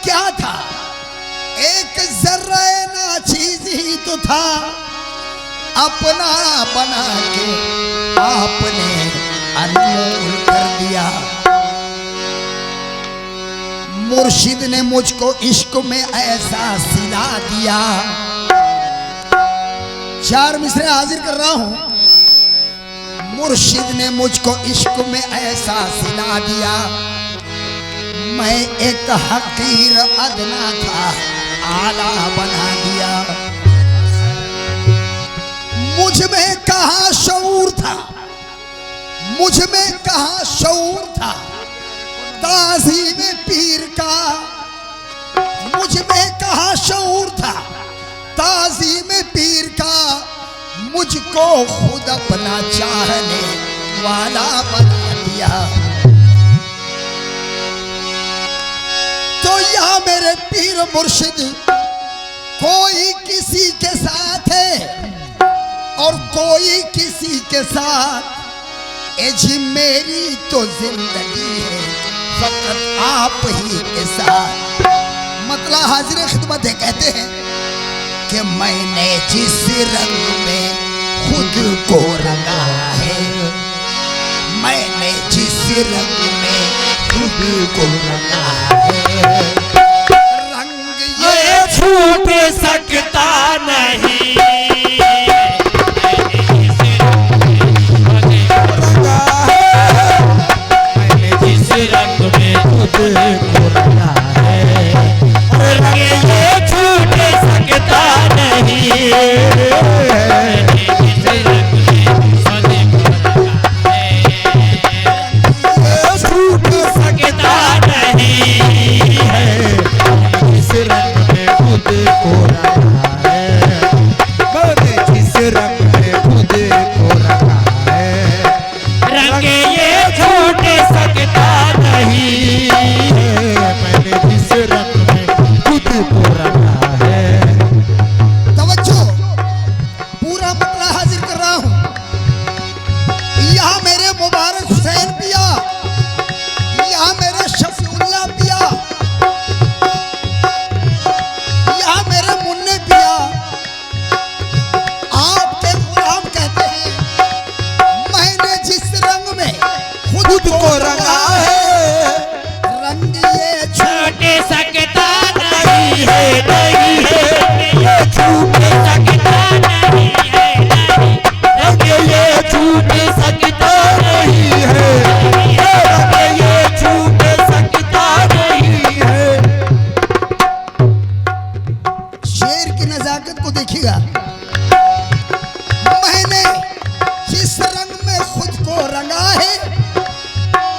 क्या था? एक जर्रे नाचीज ही तो था, अपना बना के आपने अनमोल कर दिया। मुर्शिद ने मुझको इश्क में ऐसा सिला दिया। चार मिसरे हाजिर कर रहा हूं। मुर्शिद ने मुझको इश्क में ऐसा सिला दिया, मैं एक हकीर अदना था, आला बना दिया। मुझ में कहां शऊर था, मुझ में कहां शऊर था ताज़ीम पीर का। मुझ में कहां शऊर था ताज़ीम पीर का। मुझको खुद अपना चाहने वाला बना दिया। तो या मेरे पीर मुर्शिद कोई किसी के साथ है और कोई किसी के साथ, ए जी मेरी तो जिंदगी है फकत आप ही के साथ। मतलब हाजिर खिदमत है, कहते हैं कि मैंने जिस रंग में खुद को रंगा है, मैंने जिस रंग में खुद को रंगा है, रंग ये छूट सकता नहीं। मैंने जिस रंग में खुद को रंगा है, रंग ये छूट सकता नहीं।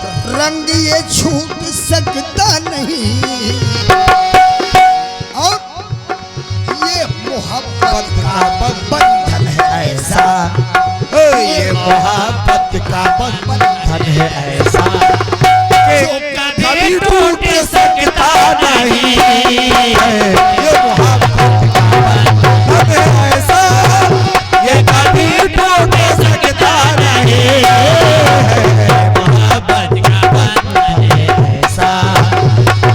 रंग ये छूट सकता नहीं। और ये मोहब्बत का बंधन है ऐसा, ये मोहब्बत का बंधन है ऐसा कि कभी टूट सकता नहीं है। ये मोहब्बत का बंधन है ऐसा, ये कभी टूट सकता नहीं है। मोहब्बत का बंधन है ऐसा,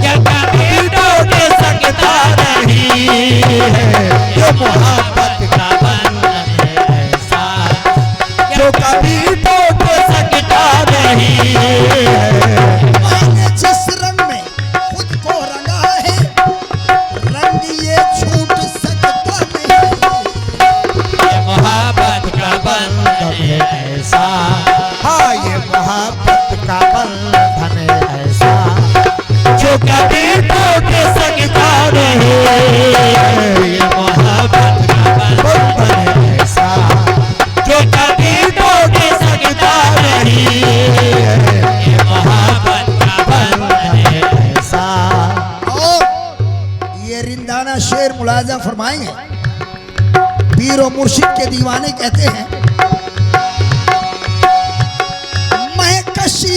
ये कभी टूट सकता नहीं है। ये मोहब्बत का बंधन है ऐसा जो कभी टूट सकता नहीं है। मैंने जिस रंग में खुद को रंगा है, रंग ये छूट सकता नहीं। ये मोहब्बत का बंधन है ऐसा, हाँ ये मोहब्बत का बंधन है ऐसा जो कभी टूट सकता नहीं है। ये मोहब्बत का बंधन है ऐसा जो कभी टूट सकता नहीं है। ये मोहब्बत का बंधन है ऐसा। और ये रिंदाना शेर मुलाजा फरमाएंगे। पीर और मुर्शिद के दीवाने कहते हैं, मैं कशी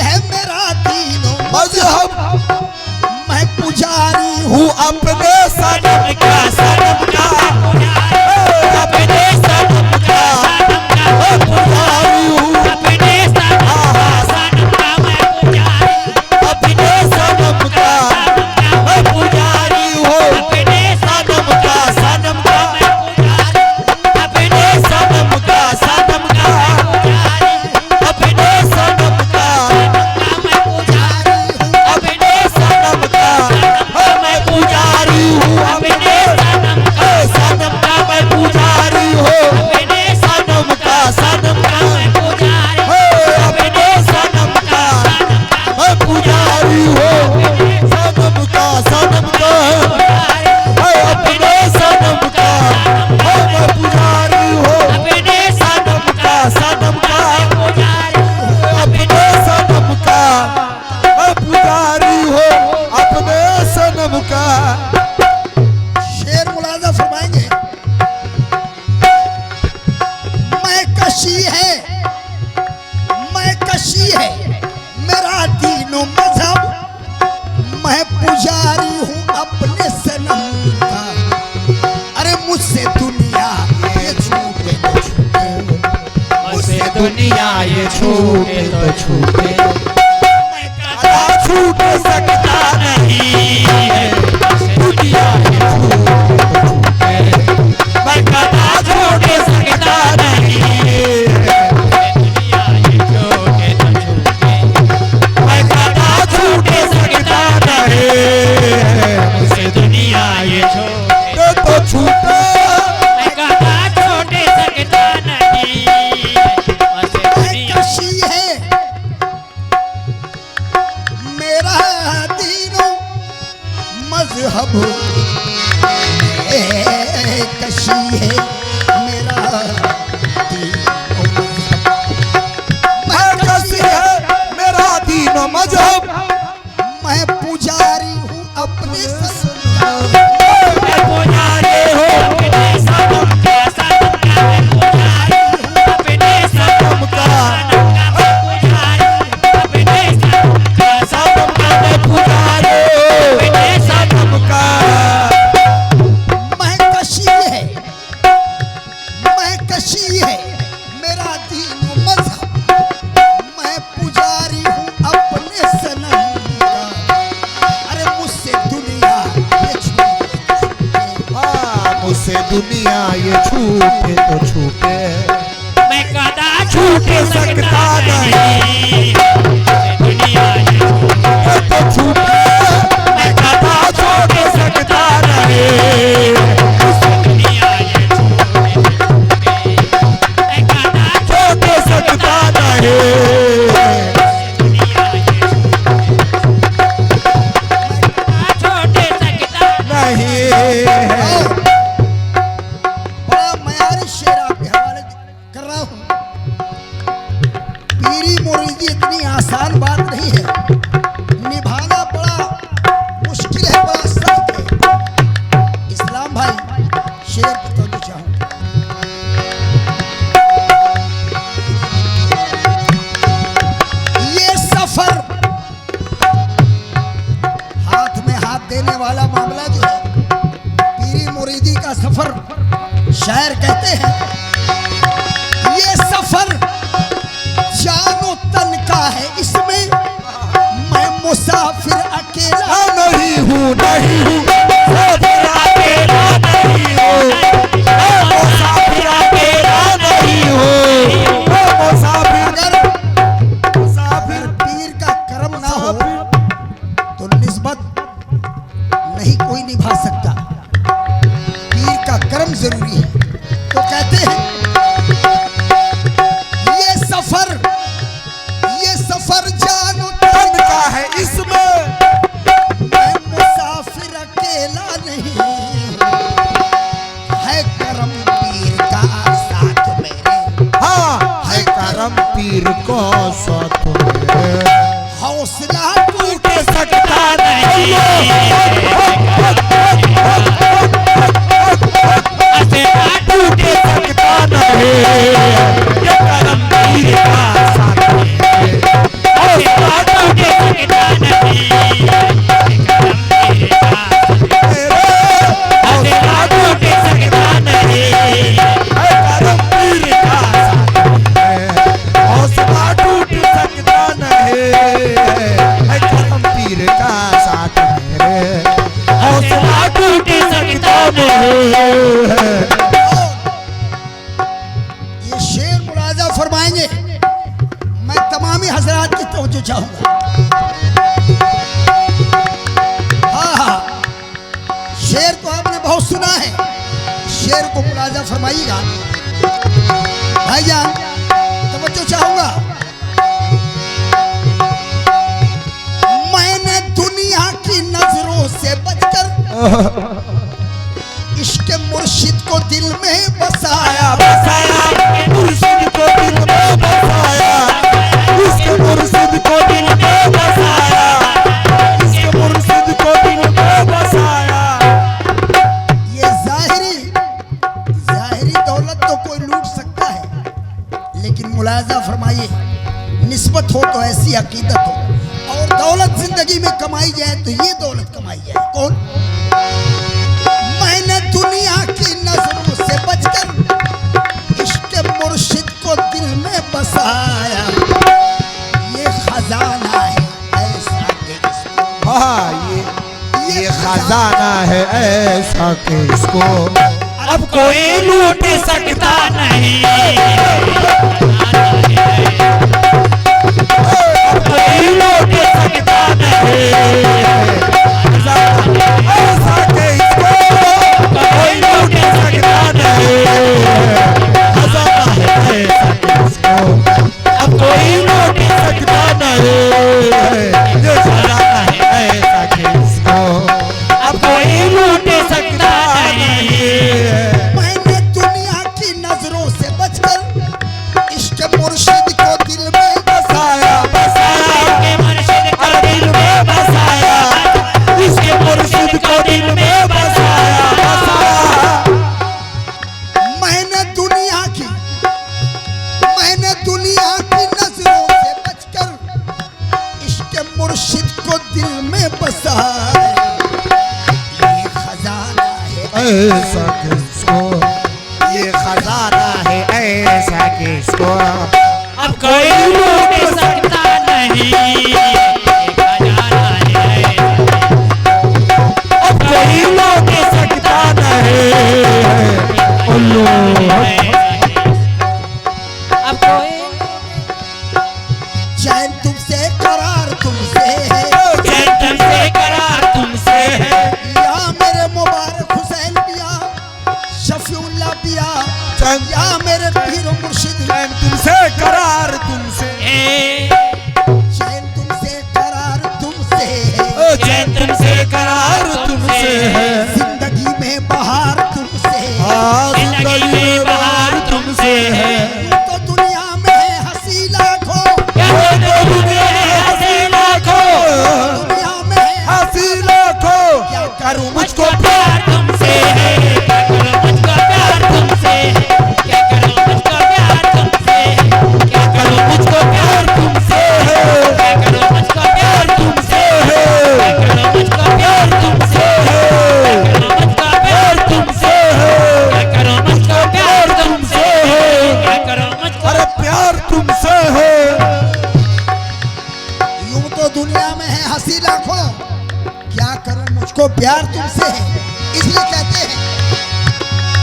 है मेरा दीनो मजहब, मैं पुजारी हूँ हूँ अपने सनम का, सनम का अपने सनम का पुजारी हूँ। अपने सनम का मैं पुजारी, अपने शेर मुलाजा फरमाएंगे, मैं कशी है मेरा दीनो मजहब, मैं पुजारी हूँ अपने सनम का। अरे मुझसे दुनिया ये छूटे तो छूटे, मुझसे दुनिया ये छूटे तो छूटे, मैं कदा छूट सकता नहीं है। दुनिया ये छूटे तो छूटे, मैं कदा छूट सकता नहीं है। दुनिया ये छूटे तो छूटे, मैं कदा छूट सकता नहीं है। मुझसे दुनिया ये छूटे तो छूटे, मैं कदा छूट सकता नहीं है। कशी है मेरा दीनो मजहब, कशी है मेरा दीनो मजहब, कशी है मेरा दीनो मजहब, मैं पुजारी हूँ अपने सनम मैं पुजारी हूँ अपने सनम का, सनम का मैं पुजारी हूँ अपने सनम का, अपने सनम का, सनम का मैं पुजारी हूँ अपने सनम का। कशी है मेरा दीनो मजहब, मैं पुजारी हूँ अपने सनम का। अरे मुझसे दुनिया ये छूटे, मुझसे दुनिया ये छूटे तो छूटे, मैं कदा छूट सकता नहीं। दुनिया ये छूटे तो छूटे, मैं कदा छूट सकता नहीं। दुनिया ये छूटे तो छूटे, मैं कदा छूट सकता नहीं। दुनिया ये छूटे तो छूटे, मैं कदा छूट सकता नहीं। बड़ा मयारी शेर आपके हवाले कर रहा हूँ। पीरी मुरीदी इतनी आसान बात नहीं है, निभाना बड़ा मुश्किल है, बड़ा सख्त है। इस्लाम भाई शेर की तो चाहूँ, ये सफर हाथ में हाथ देने वाला मामला जो है, पीरी मुरीदी का सफर, शायर कहते हैं ये सफर जानो तन का है, इसमें मैं मुसाफिर अकेला नहीं हूँ, नहीं हूँ मुसाफिर अकेला नहीं हूँ, मैं मुसाफिर अकेला नहीं हूँ, मैं मुसाफिर अगर पीर का करम ना हो तो निस्बत नहीं कोई निभा सकता, पीर का करम जरूरी है। तो कहते हैं ये सफर जानो तन का है, इसमें मैं मुसाफिर अकेला नहीं, है करम पीर का साथ मेरे, हाँ है करम पीर को साथ मेरे, हौसला टूट सकता नहीं। टूट सकता नहीं, ये करम पीर का साथ मेरे, टूट सकता नहीं। करम पीर का साथ टूट सकता नहीं, करम पीर का साथ हौसला टूट सकता नहीं। करम पीर का साथ मेरे, हौसला टूट सकता नहीं। ये शेर मुलाजा फरमाएंगे, मैं तमामी हजरात की तवज्जो चाहूंगा। हाँ, शेर तो आपने बहुत सुना है, शेर को मुलाजा फरमाइएगा। भाईजान तवज्जो चाहूंगा। मैंने दुनिया की नजरों से बचकर इश्क मुर्शिद को दिल में बसाया, बसाया मुर्शिद को दिल में बसाया, इसके मुर्शिद को दिल में बसाया, इसके मुर्शिद को दिल में बसाया। अकीदत हो और दौलत जिंदगी में कमाई जाए तो ये दौलत कमाई जाए। कौन? मैंने दुनिया की नजरों से बचकर इश्क मुर्शिद को दिल में बसाया, ये खजाना है ऐसा कि इसको, हाँ ये खजाना है ऐसा कि इसको अब कोई लूट सकता नहीं, अब कोई लूट सकता नहीं, ऐसा कि इसको कोई लूट सकता नहीं, खजाना है ऐसा कि इसको अब कोई लूट सकता नहीं, ये खजाना है ऐसा कि इसको अब कोई लूट सकता नहीं। मैंने दुनिया की नजरों से बचकर इश्क मुर्शिद को दिल में बसाया इसके मुर्शिद को दिल में बसाया, इसके मुर्शिद को दिल में बसाया, मैंने दुनिया की नजरों से बचकर इश्क मुर्शिद को दिल में बसाया, ये खजाना है ऐसा कि इसको, ये खजाना है ऐसा कि इसको अब कोई लूट सकता नहीं, ये खजाना है, अब कोई लूट सकता नहीं, उल्लू अब कोई चैन तुमसे करार तुमसे है, चैन तुमसे करार तुमसे है, या मेरे मुबारक हुसैन पिया शफीउल्लाह पिया, चैन या मेरे पीर मुर्शिद तुमसे करार तुमसे, चैन तुमसे करार तुमसे है, चैन तुमसे करार तुमसे है, जिंदगी में बहार तुमसे है, हाँ जिंदगी में बहार तुमसे है, तो दुनिया में हंसी लाखों, यहाँ तो दुनिया है हंसी लाखों, दुनिया में हंसी लाखों क्या करूं मुझको मुझको प्यार तुमसे है, क्या करो मुझको प्यार तुमसे, क्या करो मुझको प्यार तुमसे, क्या करो मुझको प्यार तुमसे, क्या करो मुझको प्यार तुमसे, क्या करो मुझको प्यार तुमसे, क्या करो मुझको प्यार तुमसे, क्या करो मुझको प्यार तुमसे, क्या करो मुझको अरे प्यार तुमसे है, यूं तो दुनिया में है हंसी लाखों, क्या करूं मुझको प्यार तुमसे है। इसलिए कहते हैं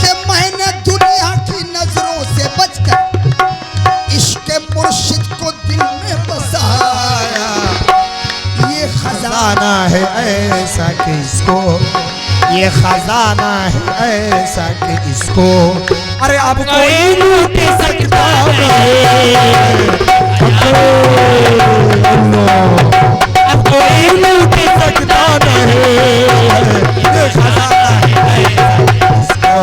कि मैंने दुनिया की नजरों से बचकर इश्क मुर्शिद को दिल में बसाया, ये खजाना खजाना है ऐसा कि इसको, ये खजाना है ऐसा कि इसको अरे अब कोई लूट सकता नहीं, अब कोई लूट सकता नहीं, ये खजाना है ऐसा कि इसको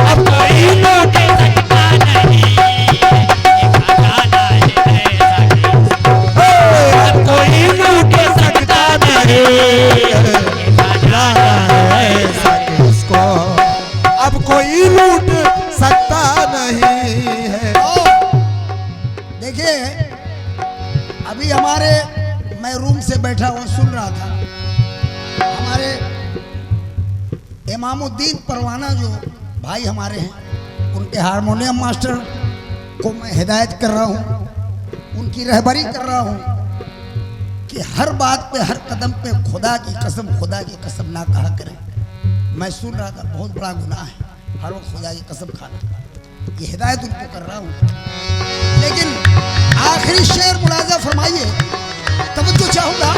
अब कोई लूट सकता नहीं, ये खजाना है ऐसा कि अब कोई लूट सकता नहीं, ये खजाना है ऐसा कि इसको अब कोई लूट सकता नहीं है। देखिए अभी हमारे, मैं रूम से बैठा हुआ सुन रहा था, हमारे इमामुद्दीन परवाना जो भाई हमारे हैं, उनके हारमोनियम मास्टर को मैं हिदायत कर रहा हूँ, उनकी रहबरी कर रहा हूँ कि हर बात पे हर कदम पे खुदा की कसम ना कहा करें। मैं सुन रहा था, बहुत बड़ा गुनाह है हर वक्त खुदा की कसम खाना, ये हिदायत उनको कर रहा हूँ। लेकिन आखिरी शेर मुलाजा फरमाइए, तवज्जो चाहूंगा,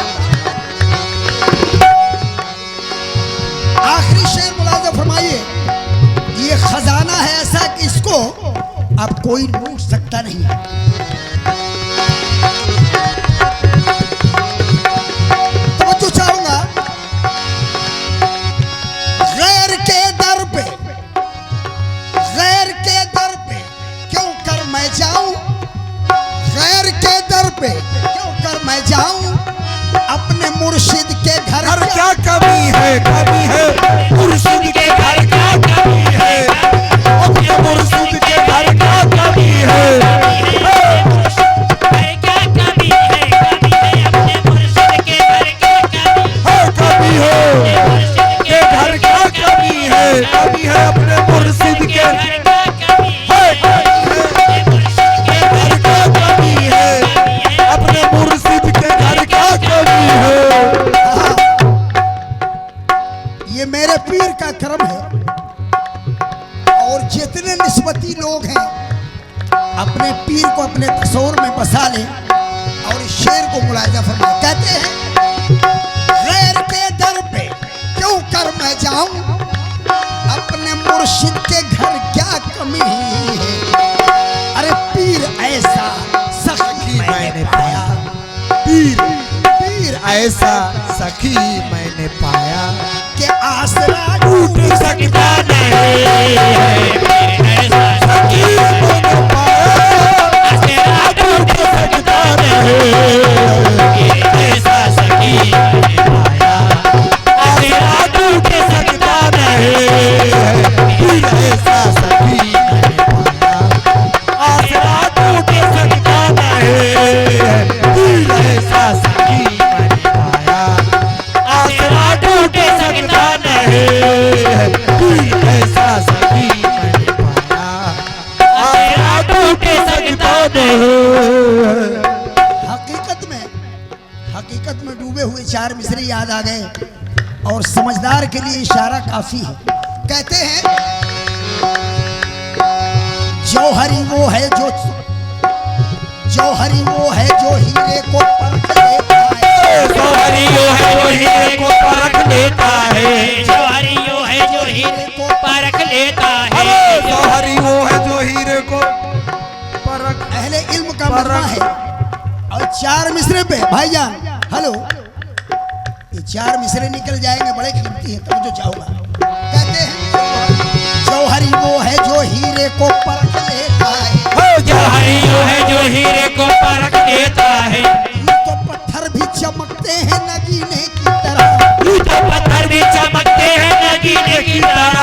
आखिरी शेर मुलाजा फरमाइए, ये खजाना है ऐसा कि इसको अब कोई लूट सकता नहीं है। तवज्जो चाहूंगा, गैर के दर पे क्यों कर मैं जाऊं, गैर के दर पे क्यों कर मैं जाऊं, अपने मुर्शिद के घर घर क्या कमी है मुर्शिद के घर क्या कमी है, अपने मुर्शिद के घर क्या कमी है। ये मेरे पीर का कर्म है। और जितने निस्बती लोग हैं अपने पीर को अपने तस्वुर में बसा लें और इस शेर को मुलाहिजा फरमाएं। कहते हैं गैर के दर पे क्यों कर मैं जाऊं, अपने मुर्शिद के घर क्या कमी है। अरे पीर ऐसा सखी मैंने पाया, पीर ऐसा सखी मैंने पाया कि आसरा टूट सकता नहीं है मेरे ऐसा सखी मैंने पाया आसरा टूट सकता नहीं मेरे ऐसा सखी मैंने पाया आसरा टूट सकता नहीं पीर ऐसा सखी मैंने पाया आसरा टूट सकता नहीं पीर ऐसा सखी मैंने पाया आसरा टूट सकता नहीं पीर ऐसा सखी मैंने पाया आसरा टूट सकता नहीं। हकीकत में डूबे हुए चार मिसरे याद आ गए और समझदार के लिए इशारा काफी है। कहते हैं जौहरी वो है जो हीरे को परख लेता है। जौहरियो है जो हीरे को परख लेता है जौहरियो है जो हीरे को परख लेता है जौहरी वो है जो हीरे को परख अहले इल्म का मरना है। और चार मिसरे पे भाईजान हेलो, ये चार मिसरे निकल जाएंगे, बड़े कीमती है, तब जो चाहूंगा। कहते हैं जौहरी वो है जो हीरे को परख लेता है। जौहरियो है जो हीरे को परख लेता है ये तो पत्थर भी चमकते हैं नगीने की तरह। यूं तो पत्थर भी चमकते हैं नगीने की तरह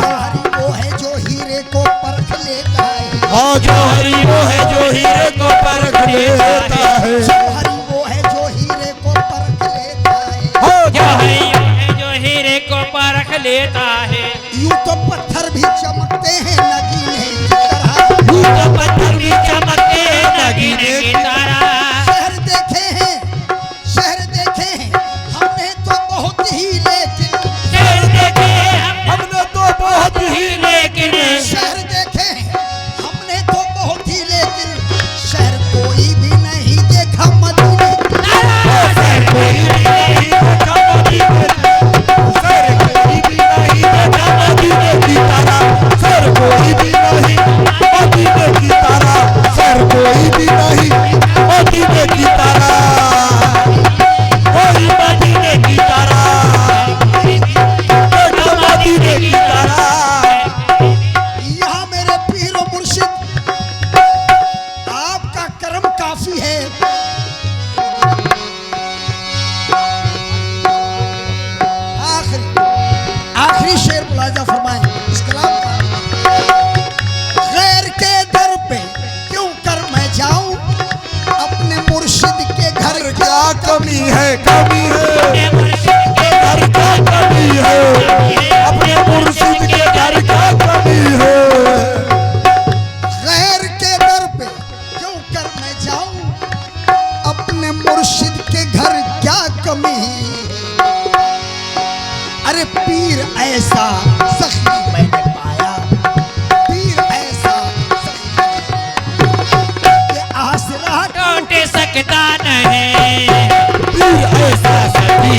जौहरी वो है जो हीरे को परख लेता है। हाँ जौहरियो है जो हीरे को परख लेता है जौहरी वो है जो हीरे को परख लेता है। जौहरियो है जो हीरे को परख लेता है यूं तो पत्थर भी चमकते हैं नगीने की तरह। यूं तो पत्थर भी चमकते हैं नगीने की तरह शहर देखे हैं हमने तो बहुत ही, लेकिन शहर देखे हमने हमने तो बहुत ही लेकिन शहर देखे हैं हमने तो बहुत ही, लेकिन शहर कोई भी नहीं देखा मदीने की। शहर कोई नहीं देखा मदीने सर कोई भी नहीं देखा मदीने की तरह सर कोई भी नहीं मदीने की तरह सर कोई भी नहीं मदीने की तरह कोई मदीने की तरह देखा मदीने की तरह यहाँ मेरे पीर और मुर्शिद आपका कर्म काफी है। आखिरी शेर मुलाजा फरमाएं इस कलाम का। गैर के दर पे क्यों कर मैं जाऊं, अपने मुर्शिद के घर क्या कमी है अपने मुर्शिद के घर क्या कमी है अपने मुर्शिद के घर क्या कमी है गैर के दर पे क्यों कर मैं जाऊं, अपने मुर्शिद के घर क्या कमी है। अरे पीर ऐसा सखी मैंने पाया, पीर ऐसा सखी ये आसरा टूट सकता नहीं पीर ऐसा सभी